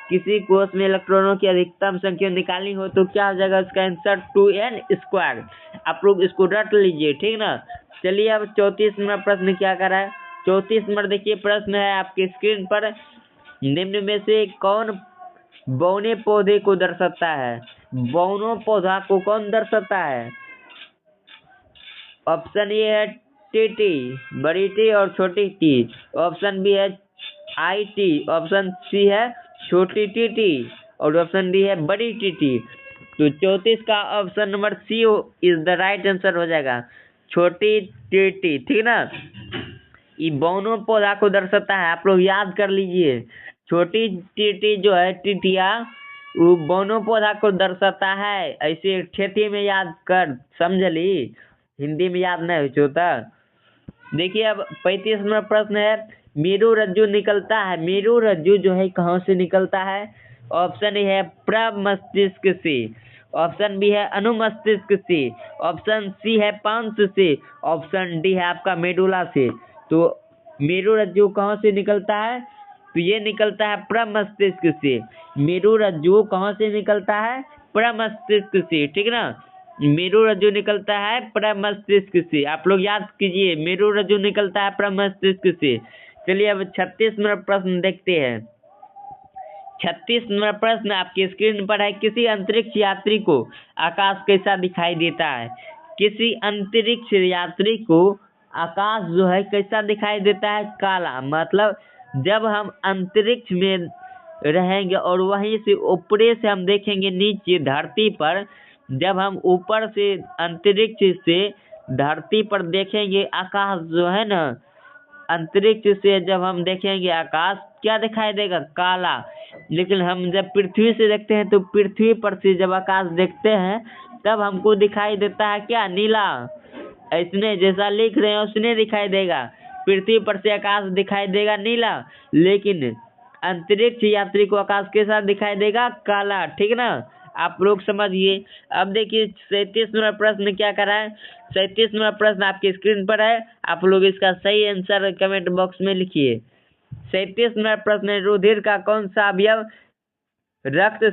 किसी कोश में इलेक्ट्रॉनों की अधिकतम संख्या निकालनी हो तो क्या हो जाएगा, इसका आंसर 2n²। आप लोग इसको रट लीजिए, ठीक ना। चलिए अब 34 नंबर प्रश्न क्या कर रहा है। 34 नंबर देखिए प्रश्न है आपकी स्क्रीन पर, निम्न में से कौन बौने पौधे को दर्शाता है। बौनों पौधा को कौन दर्शाता है। ऑप्शन ए है टी, बड़ी टी और छोटी टी। ऑप्शन बी है आई टी। ऑप्शन सी है छोटी टी और ऑप्शन डी है बड़ी टी। तो 34 का option number C is the right answer हो जाएगा, छोटी टी। ठीक ना, ये बौनों पौधा को दर्शाता है, आप लोग याद कर लीजिए। छोटी टी जो है टिटिया, वो बौनों पौधा को दर्शाता है। ऐसे ठेठी में याद कर, समझली, हिंदी में याद नहीं होता। देखिए अब 35 नंबर प्रश्न है, मेरु रज्जु निकलता है। मेरु रज्जु जो है कहाँ से निकलता है। ऑप्शन ए है प्रमस्तिष्क से। ऑप्शन बी है अनुमस्तिष्क से। ऑप्शन सी है पांस से। ऑप्शन डी है आपका मेडुला से। तो मेरु रज्जु कहाँ से निकलता है, तो ये निकलता है प्रमस्तिष्क से। मेरु रज्जु कहाँ से निकलता है, प्रमस्तिष्क से। ठीक ना, मेरु रज्जु निकलता है प्रमस्तिष्क से। आप लोग याद कीजिए, मेरु रज्जु निकलता है प्रमस्तिष्क से। चलिए अब 36 नंबर प्रश्न देखते हैं। 36 नंबर प्रश्न आपकी स्क्रीन पर है, किसी अंतरिक्ष यात्री को आकाश कैसा दिखाई देता है। किसी अंतरिक्ष यात्री को आकाश जो है कैसा दिखाई देता है, काला। मतलब जब हम अंतरिक्ष में रहेंगे और वहीं से ऊपरे से हम देखेंगे नीचे धरती पर, जब हम ऊपर से अंतरिक्ष से धरती पर देखेंगे आकाश जो है ना, अंतरिक्ष से जब हम देखेंगे आकाश, क्या दिखाई देगा, काला। लेकिन हम जब पृथ्वी से देखते हैं तो पृथ्वी पर से जब आकाश देखते हैं तब हमको दिखाई देता है क्या, नीला। ऐसने जैसा लिख रहे हैं उसने दिखाई देगा, पृथ्वी पर से आकाश दिखाई देगा नीला, लेकिन अंतरिक्ष यात्री को आकाश कैसा दिखाई देगा, काला। ठीक ना, आप लोग समझिए। अब देखिए 37 नंबर प्रश्न क्या कर रहा है। 37 नंबर प्रश्न आपकी स्क्रीन पर है, आप लोग इसका सही आंसर कमेंट बॉक्स में लिखिए। 37 नंबर प्रश्न, रुधिर का कौन सा अवयव रक्त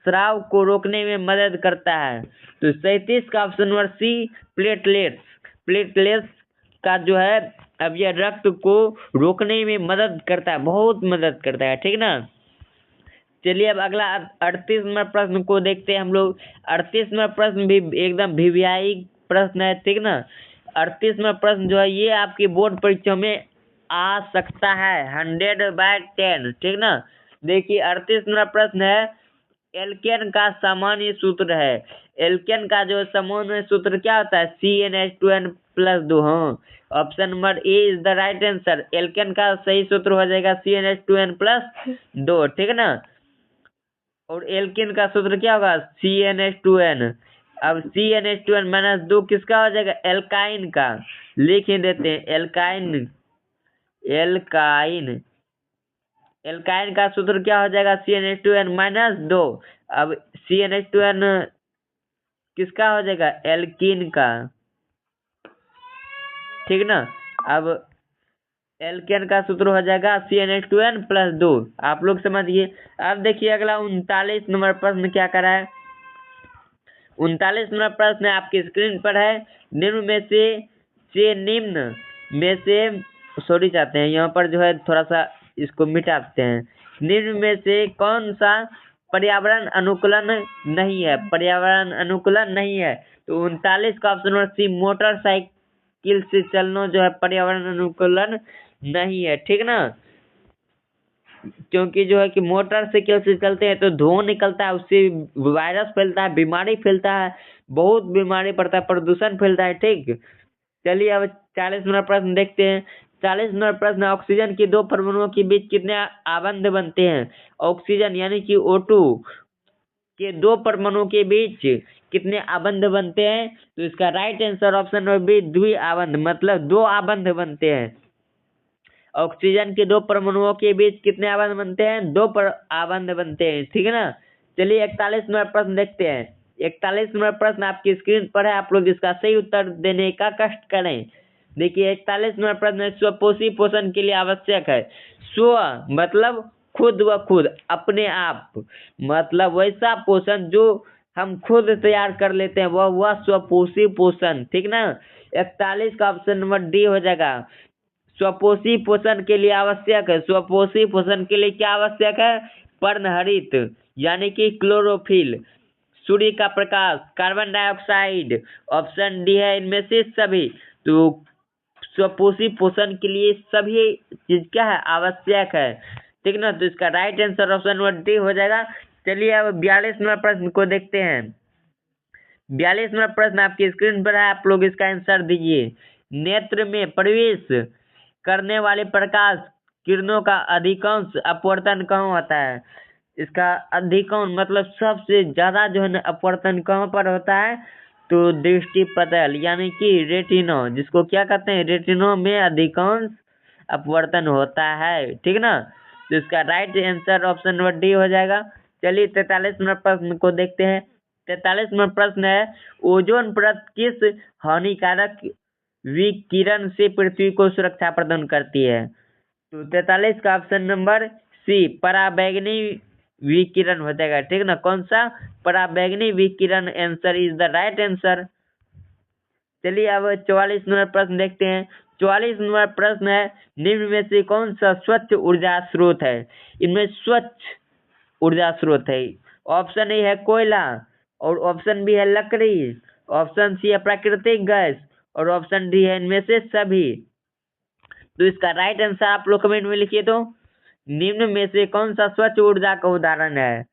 स्राव को रोकने में मदद करता है। तो 37 का option number C platelets. Platelets का जो है अब यह रक्त को रोकने में मदद करता है, बहुत मदद करता है। ठीक ना, चलिए अब अगला 38 नंबर प्रश्न को देखते हैं हम लोग। 38 नंबर प्रश्न भी एकदम वीवीआई प्रश्न है। ठीक ना, 38 नंबर प्रश्न जो है ये आपकी बोर्ड परीक्षा में आ सकता है 100/10। ठीक ना, देखिए 38 नंबर प्रश्न है, एल्केन का सामान्य सूत्र है। एल्केन का जो सामान्य सूत्र क्या होता है, CnH2n+2। हाँ, option number A is the right answer. Alkane का सही सूत्र हो जाएगा CnH2n+2। ठीक ना, और एल्केन का सूत्र क्या होगा, CnH2n। अब CnH2n-2 किसका हो जाएगा, एल्काइन का। लिख ही देते हैं एल्काइन। एल्काइन एल्काइन का सूत्र क्या हो जाएगा, CnH2n-2। अब CnH2n किसका हो जाएगा, एल्कीन का। ठीक ना, अब एल्केन का सूत्र हो जाएगा CnH2n+2। आप लोग समझिए। अब देखिए अगला 39 नंबर प्रश्न क्या करा है। 39 नंबर प्रश्न आपकी स्क्रीन पर है, निम्न में से सॉरी चाहते हैं, यहाँ पर जो है थोड़ा सा इसको मिटाते हैं। निम्न में से कौन सा पर्यावरण अनुकूलन नहीं है। पर्यावरण अनुकूलन नहीं है, तो 39 का ऑप्शन नंबर सी मोटरसाइकिल से चलना जो है पर्यावरण अनुकूलन नहीं है। ठीक ना, क्योंकि जो है कि मोटर से क्या चलते हैं तो धुआं निकलता है, उससे वायरस फैलता है, बीमारी फैलता है, बहुत बीमारी पड़ता है, प्रदूषण फैलता है। ठीक, चलिए अब 40 नंबर प्रश्न देखते हैं। 40 नंबर प्रश्न, ऑक्सीजन की दो परमाणुओं के बीच कितने आबंध बनते हैं? ऑक्सीजन यानी कि O2 के दो परमाणुओं के बीच कितने आबंध बनते हैं? तो इसका right answer option number B, द्वि आबंध, मतलब दो आबंध बनते हैं। ऑक्सीजन के दो परमाणुओं के बीच कितने आबंध बनते हैं? आबंध बनते हैं। ठीक है ना। चलिए 41 नंबर प्रश्न देखते हैं। 41 नंबर प्रश्न आपकी स्क्रीन पर है, आप लोग इसका सही उत्तर देने का कष्ट करें। देखिए 41 नंबर प्रश्न, स्वपोषी पोषण के लिए आवश्यक है। स्व मतलब खुद व खुद, अपने आप, मतलब वैसा पोषण जो हम खुद तैयार कर लेते हैं, वह स्वपोषी पोषण। ठीक ना। 41 का ऑप्शन नंबर डी हो जाएगा। स्वपोषी पोषण के लिए आवश्यक है। स्वपोषी पोषण के लिए क्या आवश्यक है? पर्णहरित यानी कि क्लोरोफिल, सूर्य का प्रकाश, कार्बन डाइऑक्साइड। ऑप्शन डी है इनमें से सभी। तो स्वपोषी पोषण के लिए सभी चीज क्या है? आवश्यक है। ठीक ना। तो इसका right answer option number D हो जाएगा। चलिए अब 42 नंबर प्रश्न को देखते हैं। 42 नंबर प्रश्न आपकी स्क्रीन पर है, आप लोग इसका आंसर दीजिए। नेत्र में प्रवेश करने वाले प्रकाश किरणों का अधिकांश अपवर्तन कहाँ होता है? इसका अधिकांश मतलब सबसे ज्यादा जो है ना अपवर्तन कहाँ पर होता है? तो दृष्टि पटल यानी कि रेटिनो, जिसको क्या कहते हैं? रेटिनो में अधिकांश अपवर्तन होता है। ठीक ना। तो इसका right answer option number D हो जाएगा। चलिए 43 नंबर प्रश्न को देखते हैं। 43 नंबर प्रश्न है, ओजोन परत किस हानिकारक विकिरण से पृथ्वी को सुरक्षा प्रदान करती है? तो 43 का ऑप्शन नंबर सी, पराबैंगनी विकिरण हो जाएगा। ठीक ना। कौन सा? पराबैंगनी विकिरण answer is the right answer. चलिए अब 44 नंबर प्रश्न देखते हैं। 44 नंबर प्रश्न है, निम्न में से कौन सा स्वच्छ ऊर्जा स्रोत है? इनमें स्वच्छ ऊर्जा स्रोत है। ऑप्शन ए है कोयला, और ऑप्शन बी है लकड़ी, ऑप्शन सी है प्राकृतिक गैस, और ऑप्शन डी है इनमें से सभी। तो इसका राइट आंसर आप लोग कमेंट में लिखिए। तो निम्न में से कौन सा स्वच्छ ऊर्जा का उदाहरण है?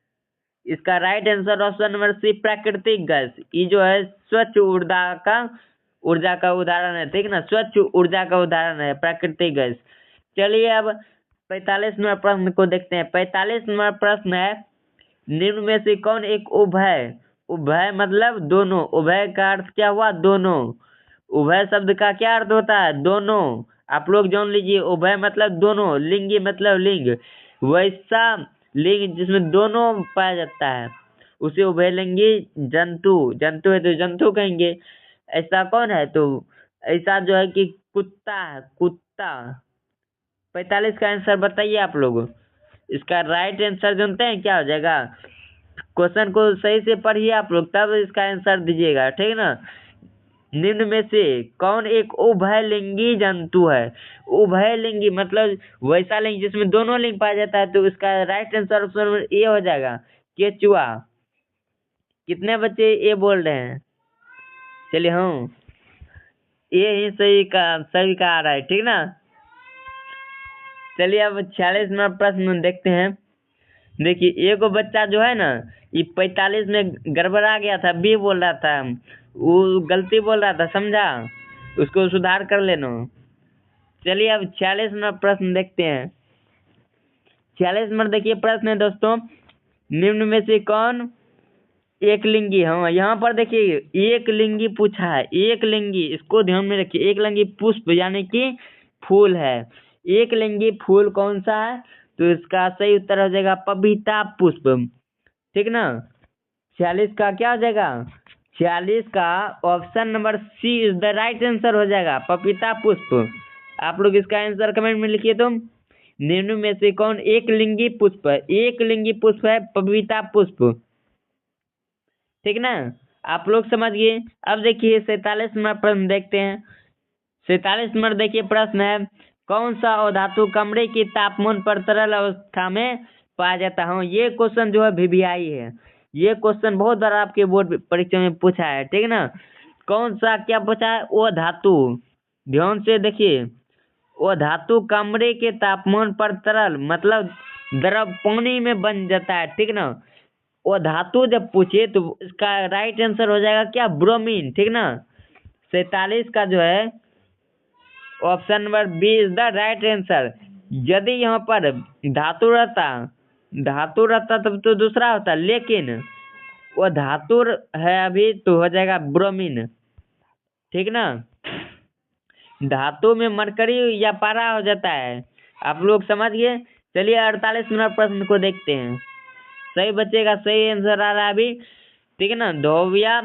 इसका right answer option number C, प्राकृतिक गैस। ये जो है स्वच्छ ऊर्जा का उदाहरण है। ठीक ना। स्वच्छ ऊर्जा का उदाहरण है प्राकृतिक गैस। चलिए अब 45 नंबर प्रश्न को देखते हैं। 45 नंबर प्रश्न है, निम्न में से कौन एक उभय, उभय मतलब दोनों, उभय का अर्थ क्या हुआ? दोनों। उभय शब्द का क्या अर्थ होता है? दोनों। आप लोग जान लीजिए, उभय मतलब दोनों, लिंगी मतलब लिंग, वैसा लिंग जिसमें दोनों पाया जाता है उसे उभयलिंगी जंतु, जंतु है तो जंतु कहेंगे। ऐसा कौन है? तो ऐसा जो है कि कुत्ता है, कुत्ता। 45 का आंसर बताइए आप लोग। इसका राइट आंसर जानते हैं क्या हो जाएगा? क्वेश्चन को सही से पढ़िए आप लोग, तब इसका आंसर दीजिएगा। ठीक ना। निम्न में से कौन एक उभयलिंगी जंतु है? उभयलिंगी मतलब वैसा लिंग जिसमें दोनों लिंग पाया जाता है। तो इसका राइट आंसर ऑप्शन ए हो जाएगा, केचुआ। कितने बच्चे ए बोल रहे हैं? चलिए हाँ, ये ही सही का आ रहा है। ठीक ना। चलिए अब 46 नंबर प्रश्न देखते हैं। देखिए एक बच्चा जो है ना, ये 45 में गड़बड़ा गया था, बी बोल रहा था, वो गलती बोल रहा था, समझा? उसको सुधार कर लेना। चलिए अब 46 नंबर प्रश्न देखते हैं। 46 नंबर देखिए प्रश्न है दोस्तों, निम्न में से कौन एक लिंगी, हाँ यहाँ पर देखिए एक लिंगी पूछा है। एक लिंगी, इसको ध्यान में रखिए। एक लिंगी पुष्प यानी कि फूल है। एक लिंगी फूल कौन सा है? तो इसका सही उत्तर हो जाएगा पपीता पुष्प। ठीक ना। 46 का क्या हो जाएगा? 46 का option number C is the right answer हो जाएगा, पपीता पुष्प। आप लोग इसका आंसर कमेंट में लिखिए। तुम निम्न में से कौन एक लिंगी पुष्प है? एक लिंगी पुष्प है पपीता पुष्प। ठीक ना। आप लोग समझ गए। अब देखिए 47 नंबर प्रश्न देखते हैं। 47 नंबर देखिए प्रश्न है, कौन सा अधातु कमरे के तापमान पर तरल अवस्था में पाया जाता है? ये क्वेश्चन जो है वीवीआई है। ये क्वेश्चन बहुत बार आपके बोर्ड परीक्षा में पूछा है। ठीक ना। कौन सा क्या पूछा है? वो धातु, ध्यान से देखिए, वो धातु कमरे के तापमान पर तरल मतलब द्रव पानी में बन जाता है, ठीक ना। वो धातु जब पूछे तो इसका राइट आंसर हो जाएगा क्या, ब्रोमीन, ठीक ना। 47 का जो है option number B is the right answer. यदि यहाँ पर धातु रहता तब तो दूसरा होता, लेकिन वो धातु है अभी तो हो जाएगा ब्रोमीन, ठीक ना। धातु में मरकरी या पारा हो जाता है, आप लोग समझ गए। चलिए 48 नंबर प्रश्न को देखते हैं। सही बच्चे सही आंसर आ रहा है अभी, ठीक है ना। धोबिया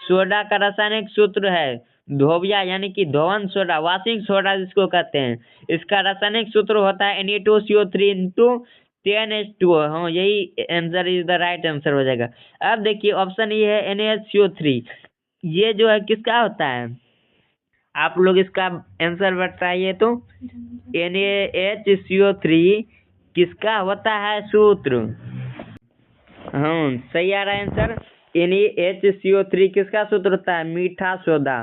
सोडा का रासायनिक सूत्र है, धोबिया यानी कि धोवन सोडा, वॉशिंग सोडा जिसको कहते हैं, इसका रासायनिक सूत्र होता है Na2CO3 × 10H2O। हाँ, यही answer is the right answer हो जाएगा। अब देखिए ऑप्शन ये है NaHCO3, ये जो है किसका होता है, आप लोग इसका आंसर बताइए तो। NaHCO3 किसका होता है सूत्र। हाँ, सही आ रहा है आंसर। NaHCO3 किसका सूत्र होता है, मीठा सोडा।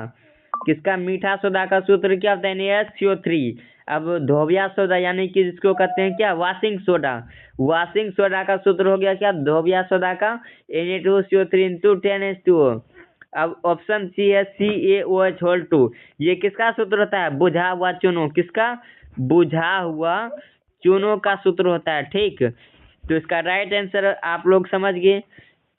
किसका, मीठा सोडा का सूत्र क्या होता है, NaHCO3। अब धोबिया सोडा यानी कि जिसको कहते हैं क्या, वॉशिंग सोडा, वॉशिंग सोडा का सूत्र हो गया क्या, धोबिया सोडा का Na2CO3 × 10H2O। अब ऑप्शन सी है CaOH2, ये किसका सूत्र होता है, बुझा हुआ चूनो। किसका, बुझा हुआ चूनो का सूत्र होता है, ठीक। तो इसका राइट आंसर आप लोग समझ गए,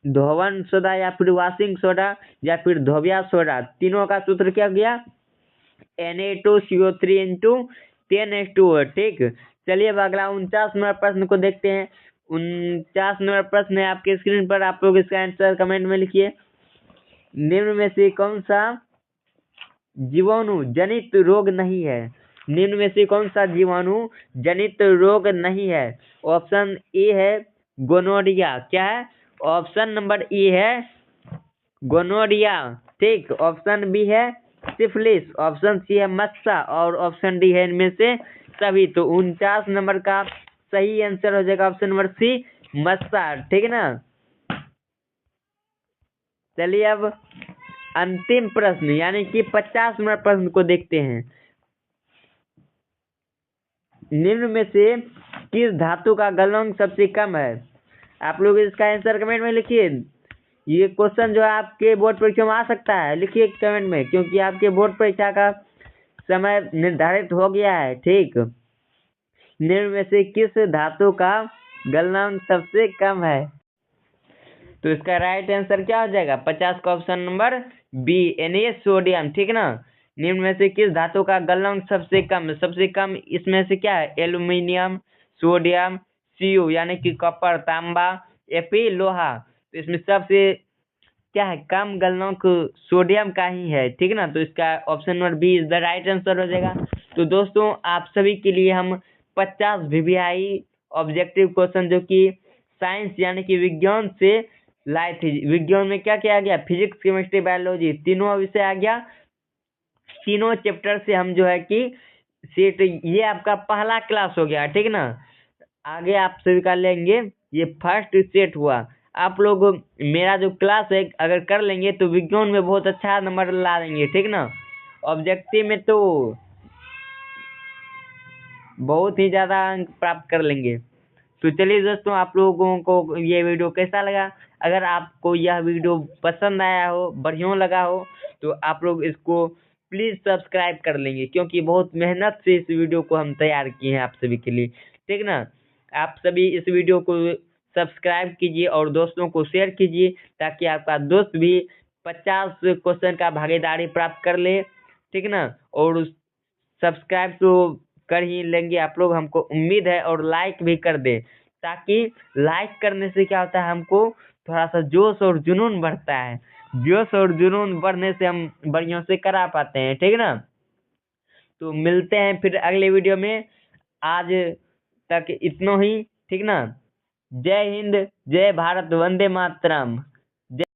धोवन सोडा या फिर वॉशिंग सोडा या फिर धोबिया सोडा, तीनों का सूत्र क्या गया, Na2CO3 × 10H2O, ठीक। चलिए अब अगला 49 नंबर प्रश्न को देखते हैं। 49 नंबर प्रश्न है आपके स्क्रीन पर, आप लोग इसका आंसर कमेंट में लिखिए। निम्न में से कौन सा जीवाणु जनित रोग नहीं है, निम्न में से कौन सा जीवाणु जनित रोग नहीं है। ऑप्शन ए है गोनोरिया, क्या है, ऑप्शन नंबर ए है गोनोरिया, ठीक। ऑप्शन बी है सिफिलिस, ऑप्शन सी है मस्सा और ऑप्शन डी है इनमें से सभी। तो 49 नंबर का सही आंसर हो जाएगा ऑप्शन नंबर सी, मस्सा, ठीक है ना। चलिए अब अंतिम प्रश्न यानी कि 50 नंबर प्रश्न को देखते हैं। निम्न में से किस धातु का गलनांक सबसे कम है, आप लोग इसका आंसर कमेंट में लिखिए। ये क्वेश्चन जो है आपके बोर्ड परीक्षा में आ सकता है, लिखिए कमेंट में, क्योंकि आपके बोर्ड परीक्षा का समय निर्धारित हो गया है, ठीक। निम्न में से किस धातु का गलनांक सबसे कम है, तो इसका राइट आंसर क्या हो जाएगा, 50 का option number B, Na sodium, ठीक ना। निम्न में से किस धातु का गलनांक सबसे कम है, सबसे कम इसमें से क्या है, एल्यूमिनियम, सोडियम, Cu यानी कि कॉपर, तांबा, Fe लोहा। तो इसमें सबसे क्या है, कम गलनांक सोडियम का ही है, ठीक ना। तो इसका option number B is the right answer हो जाएगा। तो दोस्तों आप सभी के लिए हम 50 VVI ऑब्जेक्टिव क्वेश्चन जो कि साइंस यानी कि विज्ञान से लाए थे। विज्ञान में क्या क्या आ गया, फिजिक्स, केमिस्ट्री, बायोलॉजी, तीनों विषय आ गया। तीनों चैप्टर से हम जो है कि सेट, ये आपका पहला क्लास हो गया, ठीक ना। आगे आप सभी का लेंगे, ये फर्स्ट सेट हुआ। आप लोग मेरा जो क्लास है अगर कर लेंगे तो विज्ञान में बहुत अच्छा नंबर ला देंगे, ठीक ना। ऑब्जेक्टिव में तो बहुत ही ज़्यादा अंक प्राप्त कर लेंगे। तो चलिए दोस्तों, आप लोगों को ये वीडियो कैसा लगा, अगर आपको यह वीडियो पसंद आया हो, बढ़िया लगा हो, तो आप लोग इसको प्लीज़ सब्सक्राइब कर लेंगे, क्योंकि बहुत मेहनत से इस वीडियो को हम तैयार किए हैं आप सभी के लिए, ठीक ना। आप सभी इस वीडियो को सब्सक्राइब कीजिए और दोस्तों को शेयर कीजिए, ताकि आपका दोस्त भी 50 क्वेश्चन का भागीदारी प्राप्त कर ले, ठीक ना। और सब्सक्राइब तो कर ही लेंगे आप लोग, हमको उम्मीद है, और लाइक भी कर दे, ताकि लाइक करने से क्या होता है, हमको थोड़ा सा जोश और जुनून बढ़ता है। जोश और जुनून बढ़ने से हम बढ़िया से करा पाते हैं, ठीक ना। तो मिलते हैं फिर अगले वीडियो में, आज तक इतना ही, ठीक ना। जय हिंद, जय भारत, वंदे मातरम।